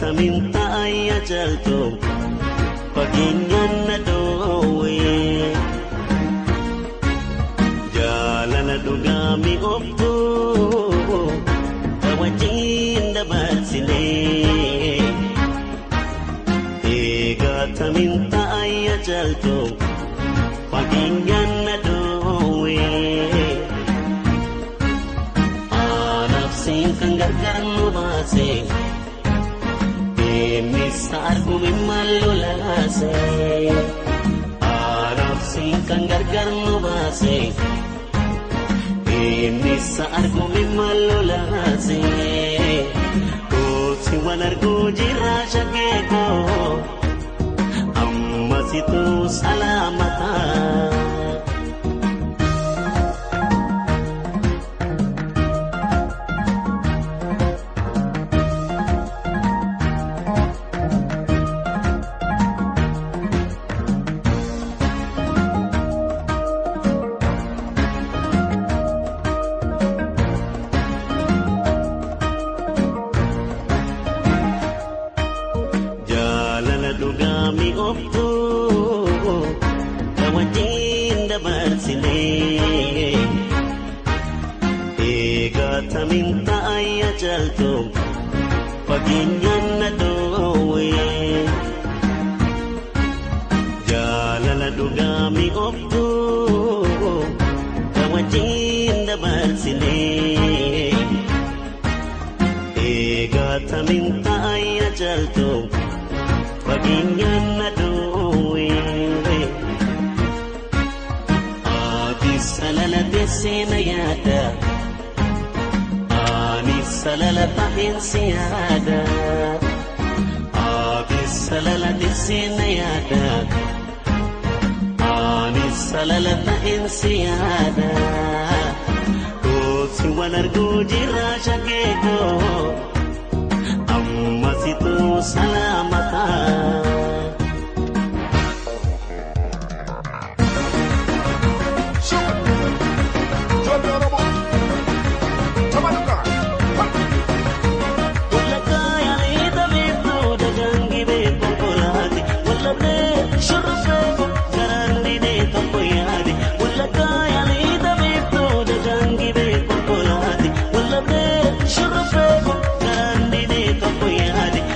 Eegatamiin taa'ee jalto fageenyaan na dhoowwee jaalala dhugaa mi'ooftu wajjin dabarsinee eegatamiin taa'ee jalto fageenyaan na dhoowwee anaaf siin kan gargaar nu baase deemisa argumi malolaase anaaf siin kan gargaar nu baase deemisa argumi malolaase kooti wal arguu jirraa shageekoo ammasitu salaamataa. Eegatamiin taa'ee jalto fageenyaan na dhoowwee jaalala dhugaa mi'ooftu wajjin dabarsinee eegatamiin taa'ee jalto fageenyaan na dhoowwee ati salala teessee na yaada. Salala ta'in siyaada abis salala disina yaada anis salala ta'in siyaada kooti wal arguu jirraa shageekoo ammasitu salaamataa.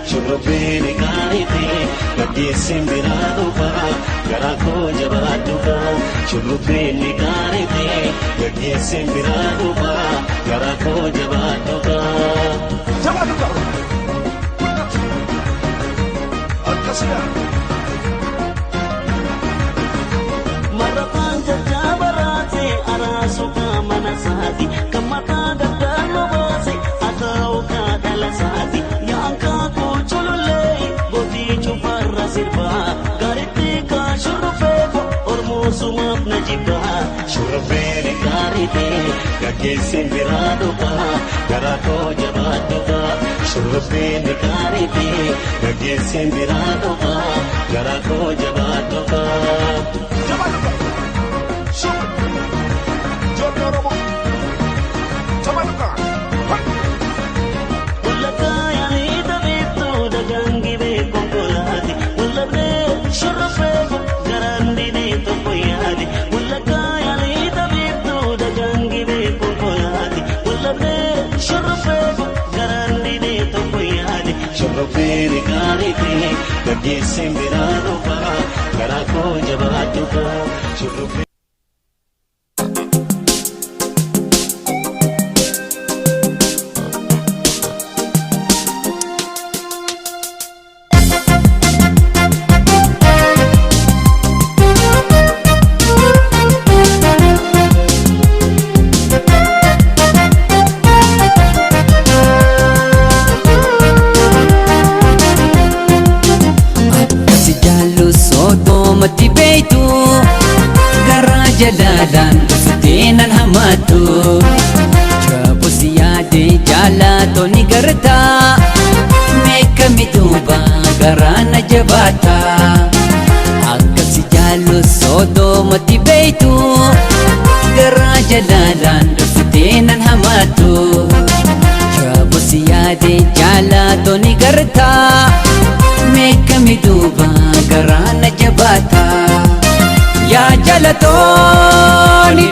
Shurrubbeen gaariitii gaddeessin biraa dhufaa garaa koo jabaadhuufaa. Shurrubbeen gaariitii gaddeessin biraa dhufaa garaa koo jabaadhuufaa. Jabaadhuufaa. Akkasuma. Marrafaan jajjabaraatee araasuukaa mana saati kan mataa gargaar nu baase akaa'u kaadhala saati yaankaa koo chululee gootii cufarra sirbaa gaariitti kaa shurrufeeko ormoosumaaf na jibbaa. Shurrubbeen gaariitii gaggeessin biraa dhufaa garaa koo jabaadhuufaa. Shurrubbeen gaariitii gaggeessin biraa dhufaa garaa koo jabaadhuufaa. Shurrubbeen gaariitii gaggeessin biraa dhufaa garaa koo jabaadhuufaa. Jalalan suteenan hamatu Jabus yaade jalato ni garta Meka mituba garana jabata Akkasi jalu sodo mati beitu Gara jalalan suteenan hamatu Jabus yaade jalato ni garta garta meekami duuba garaana jabaata yaa jalatoo ni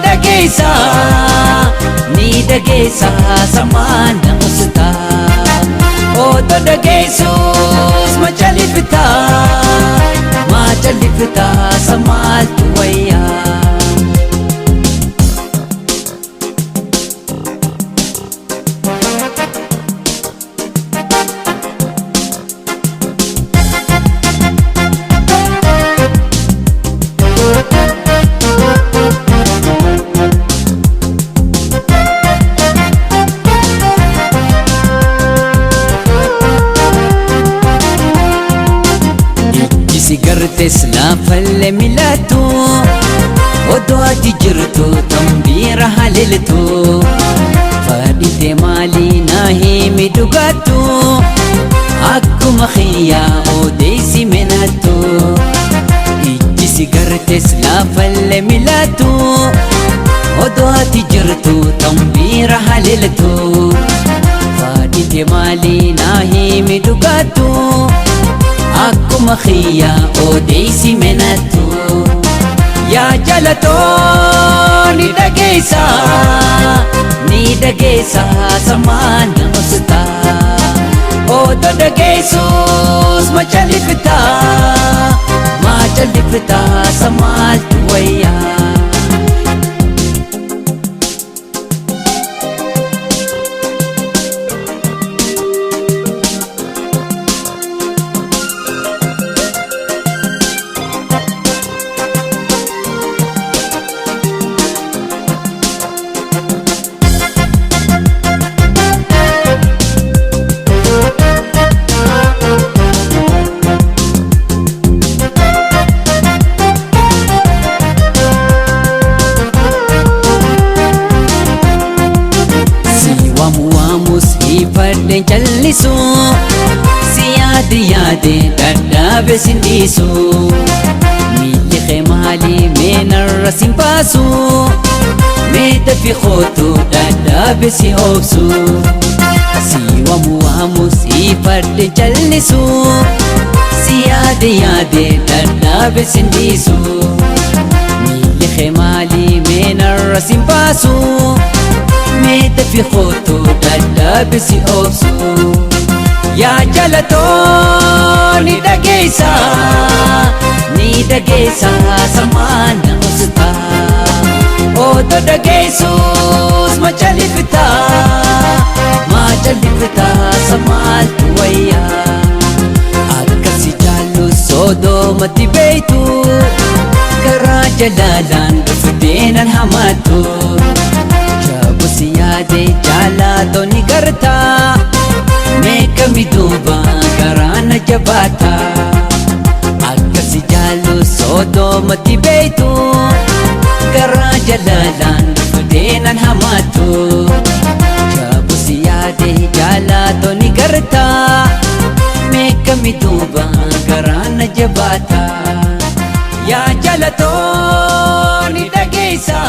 dhageessa samaana usta oto dhageessus ma jalifta samaaltu wayyaa Sigartes laafalle milatu odoo ati jirtu tambiira haliltu fadhite maalii naa himi dhugatu akkuma khiyyaa odeessi menatu ijji sigartes laafalle milatu odoo ati jirtu tambiira haliltu fadhite maalii naa himi dhugatu akkuma khiyyaa odeessi menatu yaa jalatoo ni dhageessa samaana usta oto dhageessus ma jalifta samaaltu wayyaa Ifadden jallisu si yaade dadhabe sindisu miilli kee maalii meenarra sin baasu mee dafi kootu dadhabe si obsu si waamu si ifadden jallisu si yaade dadhabe sindisu miilli kee maalii meenarra sin baasu meeta fi khootu dadhabe si obsu yaa jalatoo ni dhageessa samaana usta oto dhageessus ma jalifta samaaltu wayyaa akkasi jaallu soodoomatti beeytu garaa jalaalaan dhufteenan hamaattu si yaade jaalatoo ni garta meekami duuba garaana jabaata akkasi jaallu soodoomatti beeytu garaa jalaalaan dhufteenan hamaattu jaabu si yaade jaalatoo ni garta meekami duuba garaana jabaata yaa jalatoo ni dhageessa